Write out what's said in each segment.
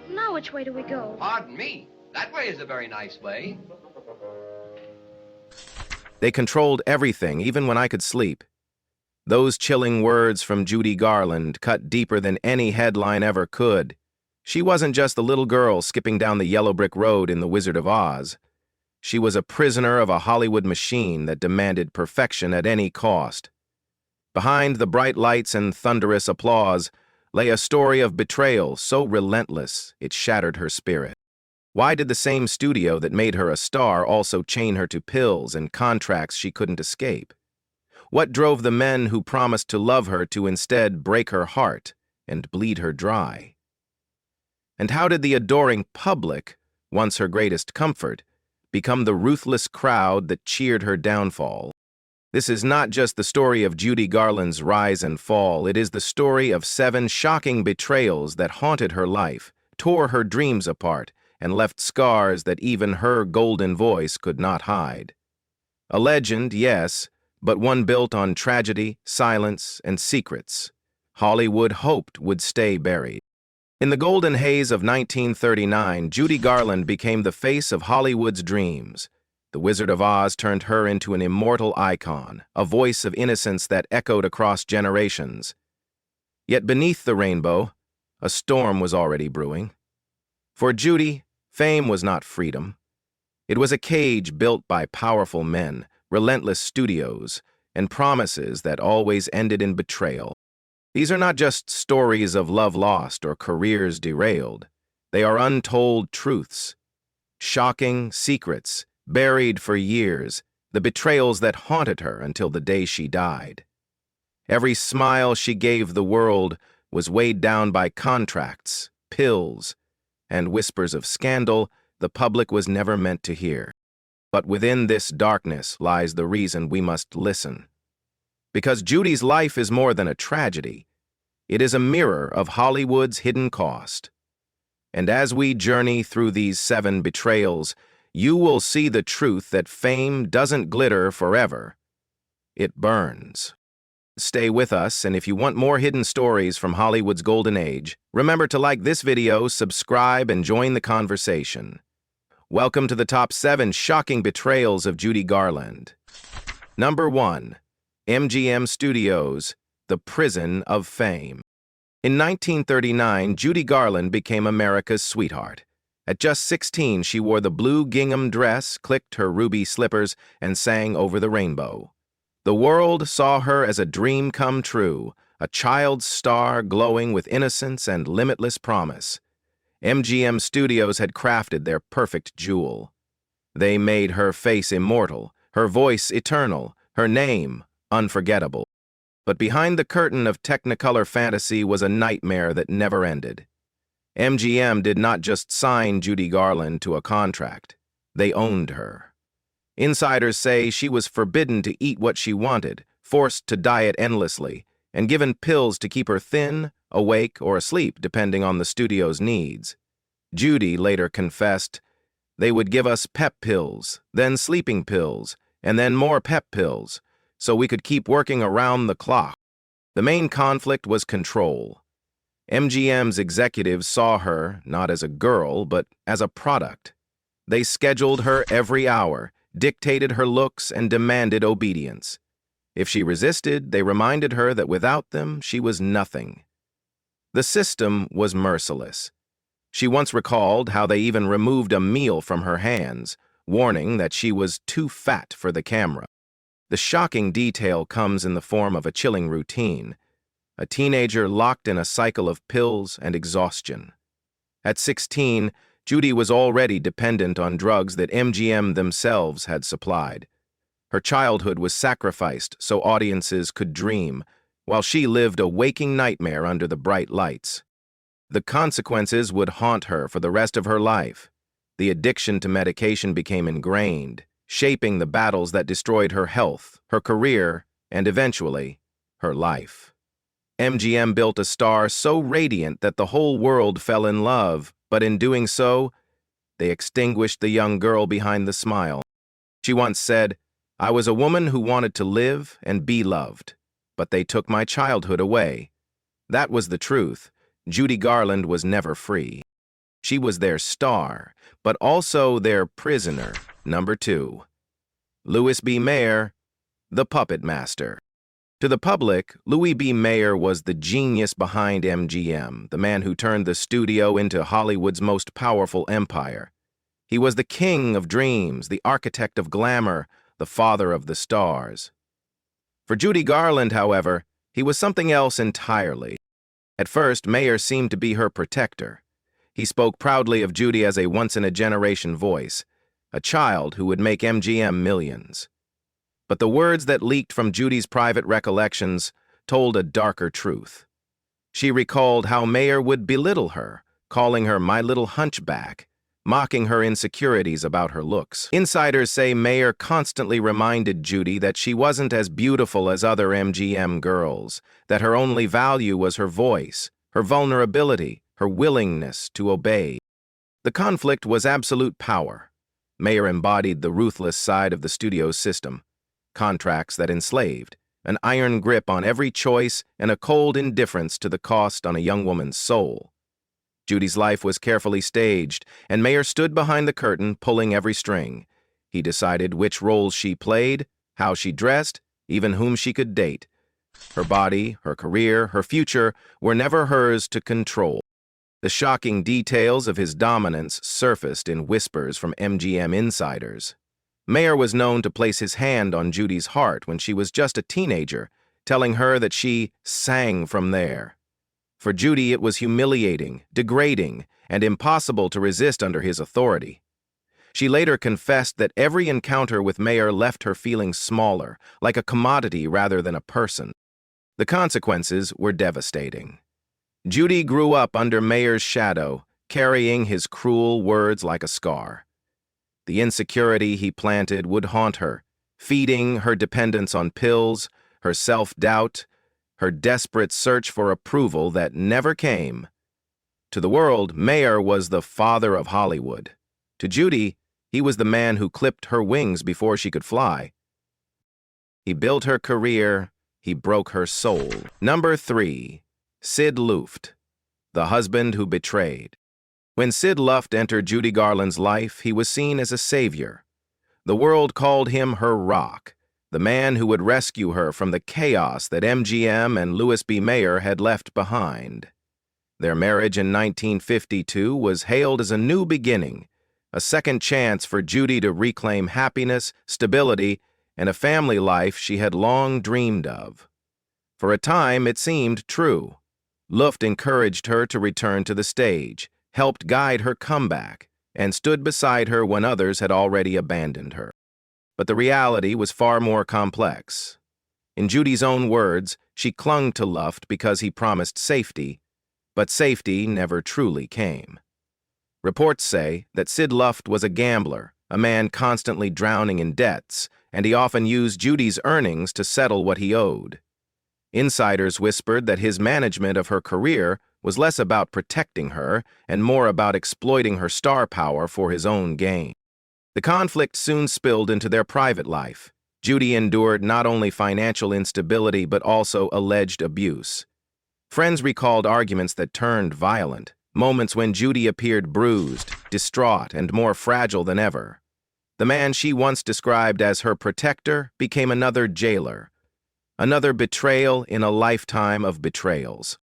Now which way do we go? Pardon me. That way is a very nice way. They controlled everything, even when I could sleep. Those chilling words from Judy Garland cut deeper than any headline ever could. She wasn't just the little girl skipping down the yellow brick road in The Wizard of Oz. She was a prisoner of a Hollywood machine that demanded perfection at any cost. Behind the bright lights and thunderous applause lay a story of betrayal so relentless it shattered her spirit. Why did the same studio that made her a star also chain her to pills and contracts she couldn't escape? What drove the men who promised to love her to instead break her heart and bleed her dry? And how did the adoring public, once her greatest comfort, become the ruthless crowd that cheered her downfall? This is not just the story of Judy Garland's rise and fall, it is the story of 7 shocking betrayals that haunted her life, tore her dreams apart, and left scars that even her golden voice could not hide. A legend, yes, but one built on tragedy, silence, and secrets Hollywood hoped would stay buried. In the golden haze of 1939, Judy Garland became the face of Hollywood's dreams. The Wizard of Oz turned her into an immortal icon, a voice of innocence that echoed across generations. Yet beneath the rainbow, a storm was already brewing. For Judy, fame was not freedom. It was a cage built by powerful men, relentless studios, and promises that always ended in betrayal. These are not just stories of love lost or careers derailed. They are untold truths, shocking secrets, buried for years, the betrayals that haunted her until the day she died. Every smile she gave the world was weighed down by contracts, pills, and whispers of scandal the public was never meant to hear. But within this darkness lies the reason we must listen. Because Judy's life is more than a tragedy. It is a mirror of Hollywood's hidden cost. And as we journey through these 7 betrayals, you will see the truth that fame doesn't glitter forever. It burns. Stay with us, and if you want more hidden stories from Hollywood's golden age, remember to like this video, subscribe, and join the conversation. Welcome to the top 7 shocking betrayals of Judy Garland. Number 1. MGM Studios, the prison of fame. In 1939, Judy Garland became America's sweetheart. At just 16, she wore the blue gingham dress, clicked her ruby slippers, and sang Over the Rainbow. The world saw her as a dream come true, a child's star glowing with innocence and limitless promise. MGM Studios had crafted their perfect jewel. They made her face immortal, her voice eternal, her name unforgettable. But behind the curtain of Technicolor fantasy was a nightmare that never ended. MGM did not just sign Judy Garland to a contract. They owned her. Insiders say she was forbidden to eat what she wanted, forced to diet endlessly, and given pills to keep her thin, awake, or asleep depending on the studio's needs. Judy later confessed, "They would give us pep pills, then sleeping pills, and then more pep pills, so we could keep working around the clock." The main conflict was control. MGM's executives saw her not as a girl, but as a product. They scheduled her every hour, dictated her looks, and demanded obedience. If she resisted, they reminded her that without them, she was nothing. The system was merciless. She once recalled how they even removed a meal from her hands, warning that she was too fat for the camera. The shocking detail comes in the form of a chilling routine. A teenager locked in a cycle of pills and exhaustion. At 16, Judy was already dependent on drugs that MGM themselves had supplied. Her childhood was sacrificed so audiences could dream, while she lived a waking nightmare under the bright lights. The consequences would haunt her for the rest of her life. The addiction to medication became ingrained, shaping the battles that destroyed her health, her career, and eventually, her life. MGM built a star so radiant that the whole world fell in love, but in doing so, they extinguished the young girl behind the smile. She once said, "I was a woman who wanted to live and be loved, but they took my childhood away." That was the truth. Judy Garland was never free. She was their star, but also their prisoner. Number 2. Louis B. Mayer, the puppet master. To the public, Louis B. Mayer was the genius behind MGM, the man who turned the studio into Hollywood's most powerful empire. He was the king of dreams, the architect of glamour, the father of the stars. For Judy Garland, however, he was something else entirely. At first, Mayer seemed to be her protector. He spoke proudly of Judy as a once-in-a-generation voice, a child who would make MGM millions. But the words that leaked from Judy's private recollections told a darker truth. She recalled how Mayer would belittle her, calling her "my little hunchback," mocking her insecurities about her looks. Insiders say Mayer constantly reminded Judy that she wasn't as beautiful as other MGM girls, that her only value was her voice, her vulnerability, her willingness to obey. The conflict was absolute power. Mayer embodied the ruthless side of the studio's system. Contracts that enslaved, an iron grip on every choice, and a cold indifference to the cost on a young woman's soul. Judy's life was carefully staged, and Mayer stood behind the curtain, pulling every string. He decided which roles she played, how she dressed, even whom she could date. Her body, her career, her future were never hers to control. The shocking details of his dominance surfaced in whispers from MGM insiders. Mayer was known to place his hand on Judy's heart when she was just a teenager, telling her that she sang from there. For Judy, it was humiliating, degrading, and impossible to resist under his authority. She later confessed that every encounter with Mayer left her feeling smaller, like a commodity rather than a person. The consequences were devastating. Judy grew up under Mayer's shadow, carrying his cruel words like a scar. The insecurity he planted would haunt her, feeding her dependence on pills, her self-doubt, her desperate search for approval that never came. To the world, Mayer was the father of Hollywood. To Judy, he was the man who clipped her wings before she could fly. He built her career, he broke her soul. Number 3. Sid Luft, the husband who betrayed. When Sid Luft entered Judy Garland's life, he was seen as a savior. The world called him her rock, the man who would rescue her from the chaos that MGM and Louis B. Mayer had left behind. Their marriage in 1952 was hailed as a new beginning, a second chance for Judy to reclaim happiness, stability, and a family life she had long dreamed of. For a time, it seemed true. Luft encouraged her to return to the stage, helped guide her comeback, and stood beside her when others had already abandoned her. But the reality was far more complex. In Judy's own words, she clung to Luft because he promised safety, but safety never truly came. Reports say that Sid Luft was a gambler, a man constantly drowning in debts, and he often used Judy's earnings to settle what he owed. Insiders whispered that his management of her career was less about protecting her and more about exploiting her star power for his own gain. The conflict soon spilled into their private life. Judy endured not only financial instability but also alleged abuse. Friends recalled arguments that turned violent, moments when Judy appeared bruised, distraught, and more fragile than ever. The man she once described as her protector became another jailer, another betrayal in a lifetime of betrayals.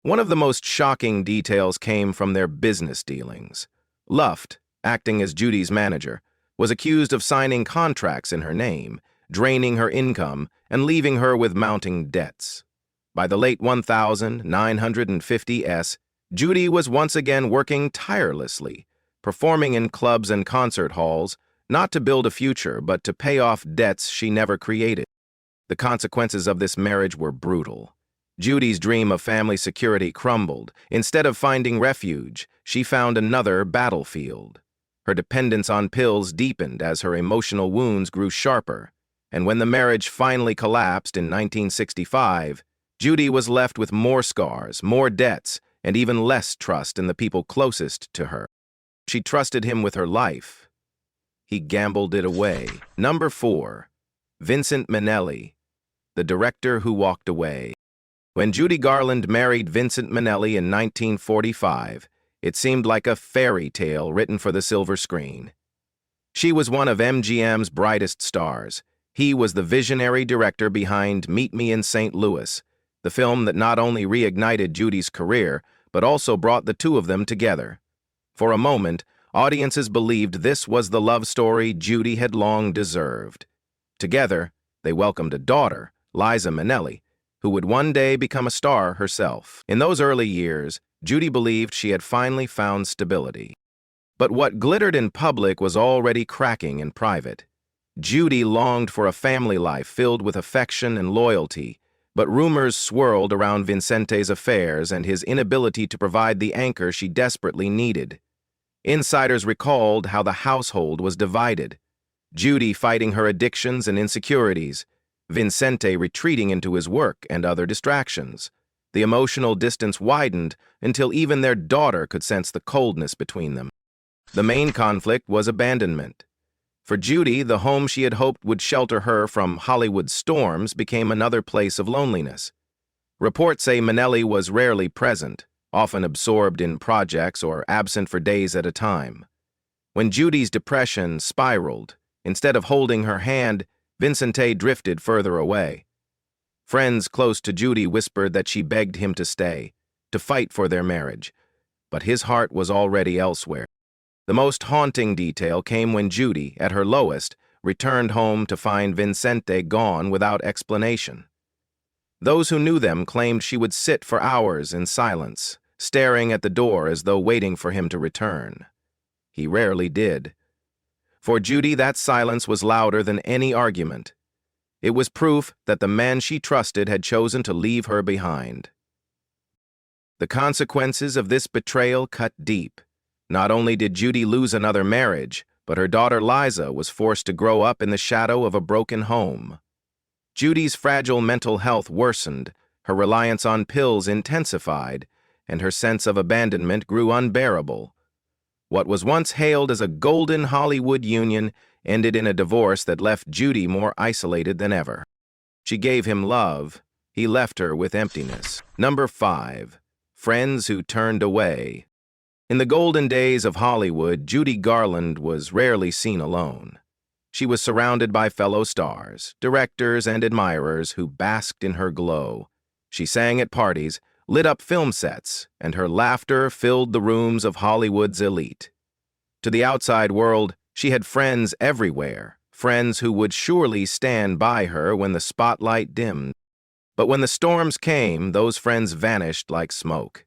One of the most shocking details came from their business dealings. Luft, acting as Judy's manager, was accused of signing contracts in her name, draining her income, and leaving her with mounting debts. By the late 1950s, Judy was once again working tirelessly, performing in clubs and concert halls, not to build a future, but to pay off debts she never created. The consequences of this marriage were brutal. Judy's dream of family security crumbled. Instead of finding refuge, she found another battlefield. Her dependence on pills deepened as her emotional wounds grew sharper, and when the marriage finally collapsed in 1965, Judy was left with more scars, more debts, and even less trust in the people closest to her. She trusted him with her life. He gambled it away. Number 4. Vincent Minnelli, the director who walked away. When Judy Garland married Vincent Minnelli in 1945, It seemed like a fairy tale written for the silver screen. She was one of MGM's brightest stars. He was the visionary director behind Meet Me in St. Louis, the film that not only reignited Judy's career, but also brought the two of them together. For a moment, audiences believed this was the love story Judy had long deserved. Together, they welcomed a daughter, Liza Minnelli, who would one day become a star herself. In those early years, Judy believed she had finally found stability. But what glittered in public was already cracking in private. Judy longed for a family life filled with affection and loyalty, but rumors swirled around Vincente's affairs and his inability to provide the anchor she desperately needed. Insiders recalled how the household was divided. Judy fighting her addictions and insecurities, Vincente retreating into his work and other distractions. The emotional distance widened until even their daughter could sense the coldness between them. The main conflict was abandonment. For Judy, the home she had hoped would shelter her from Hollywood storms became another place of loneliness. Reports say Minnelli was rarely present, often absorbed in projects or absent for days at a time. When Judy's depression spiraled, instead of holding her hand, Vincente drifted further away. Friends close to Judy whispered that she begged him to stay, to fight for their marriage, but his heart was already elsewhere. The most haunting detail came when Judy, at her lowest, returned home to find Vincente gone without explanation. Those who knew them claimed she would sit for hours in silence, staring at the door as though waiting for him to return. He rarely did. For Judy, that silence was louder than any argument. It was proof that the man she trusted had chosen to leave her behind. The consequences of this betrayal cut deep. Not only did Judy lose another marriage, but her daughter Liza was forced to grow up in the shadow of a broken home. Judy's fragile mental health worsened, her reliance on pills intensified, and her sense of abandonment grew unbearable. What was once hailed as a golden Hollywood union ended in a divorce that left Judy more isolated than ever. She gave him love. He left her with emptiness. Number 5. Friends who turned away. In the golden days of Hollywood, Judy Garland was rarely seen alone. She was surrounded by fellow stars, directors, and admirers who basked in her glow. She sang at parties, lit up film sets, and her laughter filled the rooms of Hollywood's elite. To the outside world, she had friends everywhere, friends who would surely stand by her when the spotlight dimmed. But when the storms came, those friends vanished like smoke.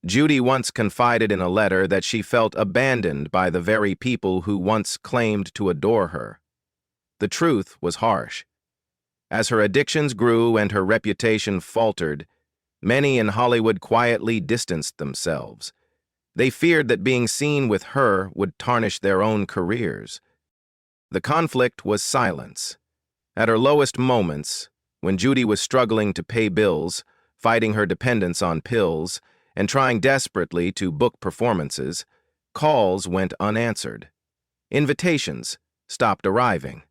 Judy once confided in a letter that she felt abandoned by the very people who once claimed to adore her. The truth was harsh. As her addictions grew and her reputation faltered, many in Hollywood quietly distanced themselves. They feared that being seen with her would tarnish their own careers. The conflict was silence. At her lowest moments, when Judy was struggling to pay bills, fighting her dependence on pills, and trying desperately to book performances, calls went unanswered. Invitations stopped arriving.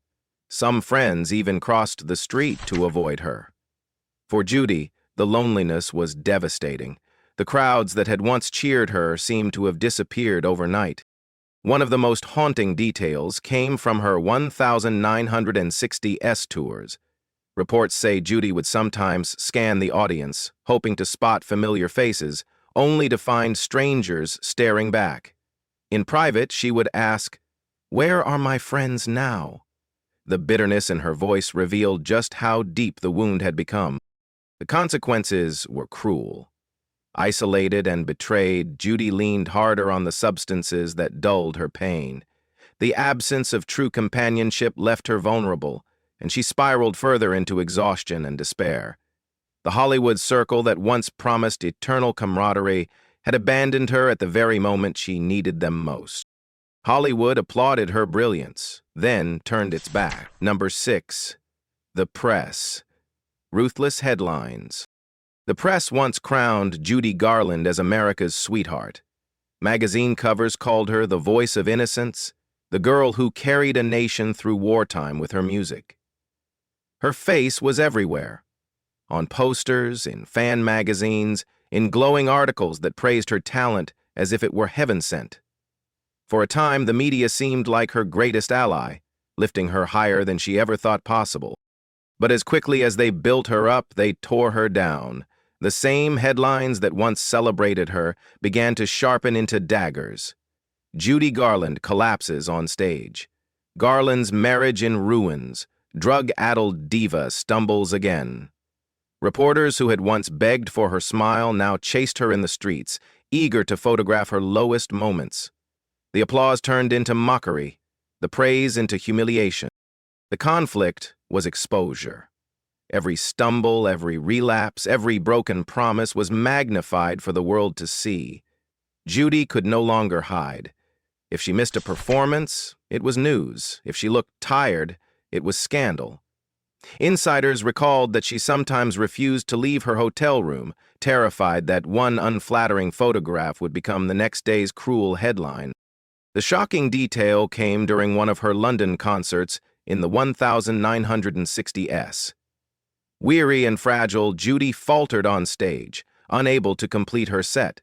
Some friends even crossed the street to avoid her. For Judy, the loneliness was devastating. The crowds that had once cheered her seemed to have disappeared overnight. One of the most haunting details came from her 1,960 S tours. Reports say Judy would sometimes scan the audience, hoping to spot familiar faces, only to find strangers staring back. In private, she would ask, "Where are my friends now?" The bitterness in her voice revealed just how deep the wound had become. The consequences were cruel. Isolated and betrayed, Judy leaned harder on the substances that dulled her pain. The absence of true companionship left her vulnerable, and she spiraled further into exhaustion and despair. The Hollywood circle that once promised eternal camaraderie had abandoned her at the very moment she needed them most. Hollywood applauded her brilliance, then turned its back. Number 6. The press. Ruthless headlines. The press once crowned Judy Garland as America's sweetheart. Magazine covers called her the voice of innocence, the girl who carried a nation through wartime with her music. Her face was everywhere. On posters, in fan magazines, in glowing articles that praised her talent as if it were heaven-sent. For a time, the media seemed like her greatest ally, lifting her higher than she ever thought possible. But as quickly as they built her up, they tore her down. The same headlines that once celebrated her began to sharpen into daggers. Judy Garland collapses on stage. Garland's marriage in ruins. Drug-addled diva stumbles again. Reporters who had once begged for her smile now chased her in the streets, eager to photograph her lowest moments. The applause turned into mockery, the praise into humiliation. The conflict was exposure. Every stumble, every relapse, every broken promise was magnified for the world to see. Judy could no longer hide. If she missed a performance, it was news. If she looked tired, it was scandal. Insiders recalled that she sometimes refused to leave her hotel room, terrified that one unflattering photograph would become the next day's cruel headline. The shocking detail came during one of her London concerts in the 1960s. Weary and fragile, Judy faltered on stage, unable to complete her set.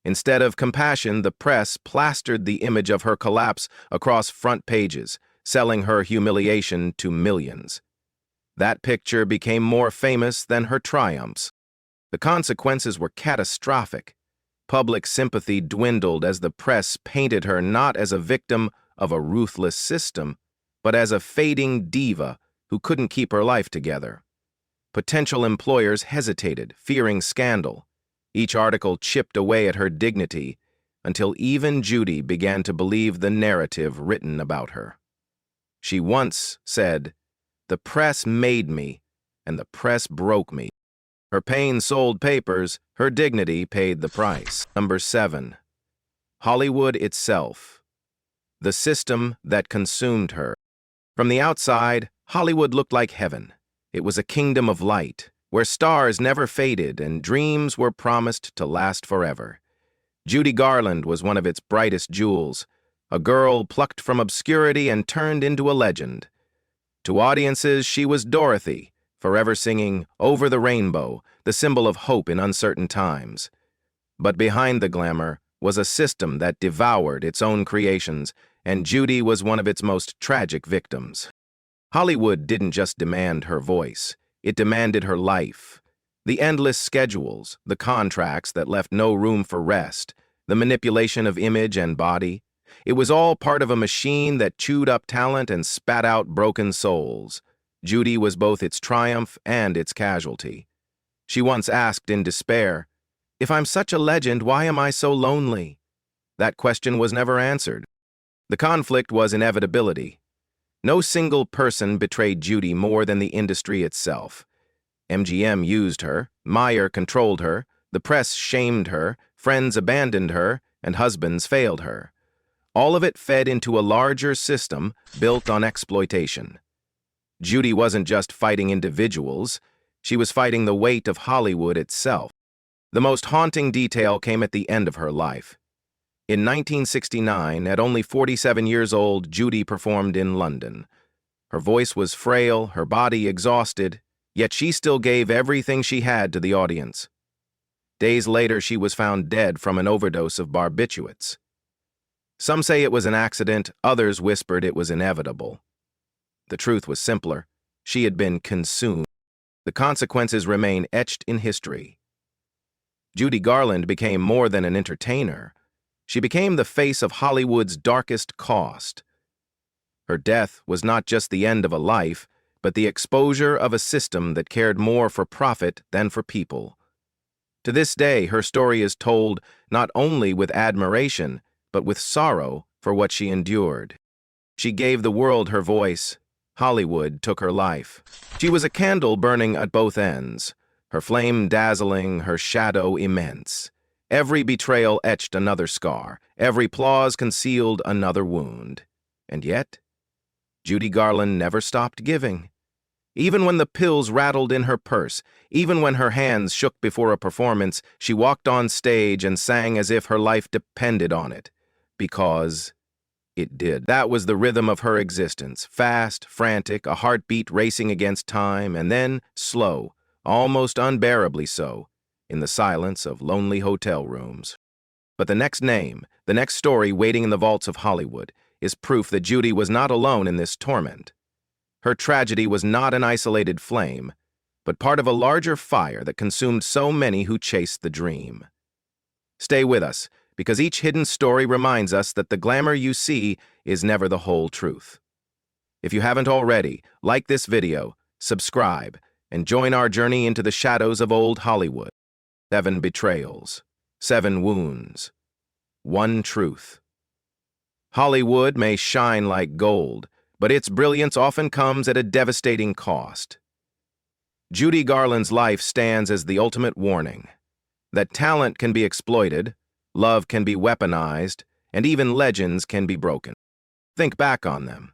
Instead of compassion, the press plastered the image of her collapse across front pages, selling her humiliation to millions. That picture became more famous than her triumphs. The consequences were catastrophic. Public sympathy dwindled as the press painted her not as a victim of a ruthless system, but as a fading diva who couldn't keep her life together. Potential employers hesitated, fearing scandal. Each article chipped away at her dignity, until even Judy began to believe the narrative written about her. She once said, "The press made me, and the press broke me." Her pain sold papers, her dignity paid the price. Number 7. Hollywood itself. The system that consumed her. From the outside, Hollywood looked like heaven. It was a kingdom of light, where stars never faded and dreams were promised to last forever. Judy Garland was one of its brightest jewels, a girl plucked from obscurity and turned into a legend. To audiences, she was Dorothy, forever singing "Over the Rainbow," the symbol of hope in uncertain times. But behind the glamour was a system that devoured its own creations, and Judy was one of its most tragic victims. Hollywood didn't just demand her voice, it demanded her life. The endless schedules, the contracts that left no room for rest, the manipulation of image and body, it was all part of a machine that chewed up talent and spat out broken souls. Judy was both its triumph and its casualty. She once asked in despair, "If I'm such a legend, why am I so lonely?" That question was never answered. The conflict was inevitability. No single person betrayed Judy more than the industry itself. MGM used her, Meyer controlled her, the press shamed her, friends abandoned her, and husbands failed her. All of it fed into a larger system built on exploitation. Judy wasn't just fighting individuals, she was fighting the weight of Hollywood itself. The most haunting detail came at the end of her life. In 1969, at only 47 years old, Judy performed in London. Her voice was frail, her body exhausted, yet she still gave everything she had to the audience. Days later, she was found dead from an overdose of barbiturates. Some say it was an accident, others whispered it was inevitable. The truth was simpler. She had been consumed. The consequences remain etched in history. Judy Garland became more than an entertainer. She became the face of Hollywood's darkest cost. Her death was not just the end of a life, but the exposure of a system that cared more for profit than for people. To this day, her story is told not only with admiration, but with sorrow for what she endured. She gave the world her voice. Hollywood took her life. She was a candle burning at both ends, her flame dazzling, her shadow immense. Every betrayal etched another scar, every applause concealed another wound. And yet, Judy Garland never stopped giving. Even when the pills rattled in her purse, even when her hands shook before a performance, she walked on stage and sang as if her life depended on it. Because it did. That was the rhythm of her existence, fast, frantic, a heartbeat racing against time, and then slow, almost unbearably so, in the silence of lonely hotel rooms. But the next name, the next story waiting in the vaults of Hollywood, is proof that Judy was not alone in this torment. Her tragedy was not an isolated flame, but part of a larger fire that consumed so many who chased the dream. Stay with us, because each hidden story reminds us that the glamour you see is never the whole truth. If you haven't already, like this video, subscribe, and join our journey into the shadows of old Hollywood. 7 betrayals, 7 wounds, 1 truth. Hollywood may shine like gold, but its brilliance often comes at a devastating cost. Judy Garland's life stands as the ultimate warning that talent can be exploited, love can be weaponized, and even legends can be broken. Think back on them.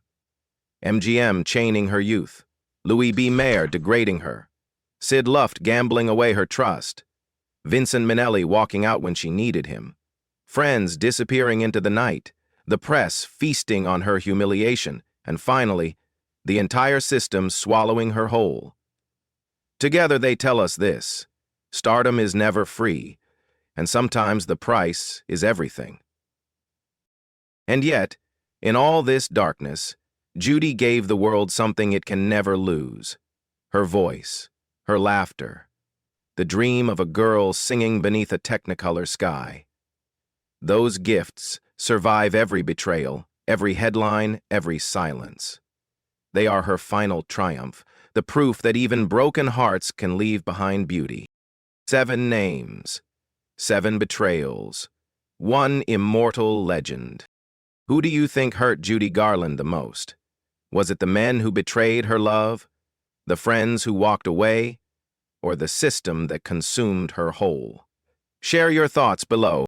MGM chaining her youth, Louis B. Mayer degrading her, Sid Luft gambling away her trust, Vincent Minnelli walking out when she needed him, friends disappearing into the night, the press feasting on her humiliation, and finally, the entire system swallowing her whole. Together they tell us this: stardom is never free, and sometimes the price is everything. And yet, in all this darkness, Judy gave the world something it can never lose: her voice, her laughter, the dream of a girl singing beneath a technicolor sky. Those gifts survive every betrayal, every headline, every silence. They are her final triumph, the proof that even broken hearts can leave behind beauty. 7 names, 7 betrayals, 1 immortal legend. Who do you think hurt Judy Garland the most? Was it the men who betrayed her love, the friends who walked away, or the system that consumed her whole? Share your thoughts below.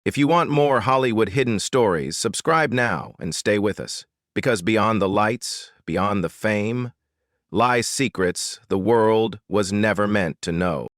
If you want more Hollywood hidden stories, subscribe now and stay with us, because beyond the lights, beyond the fame, lie secrets the world was never meant to know.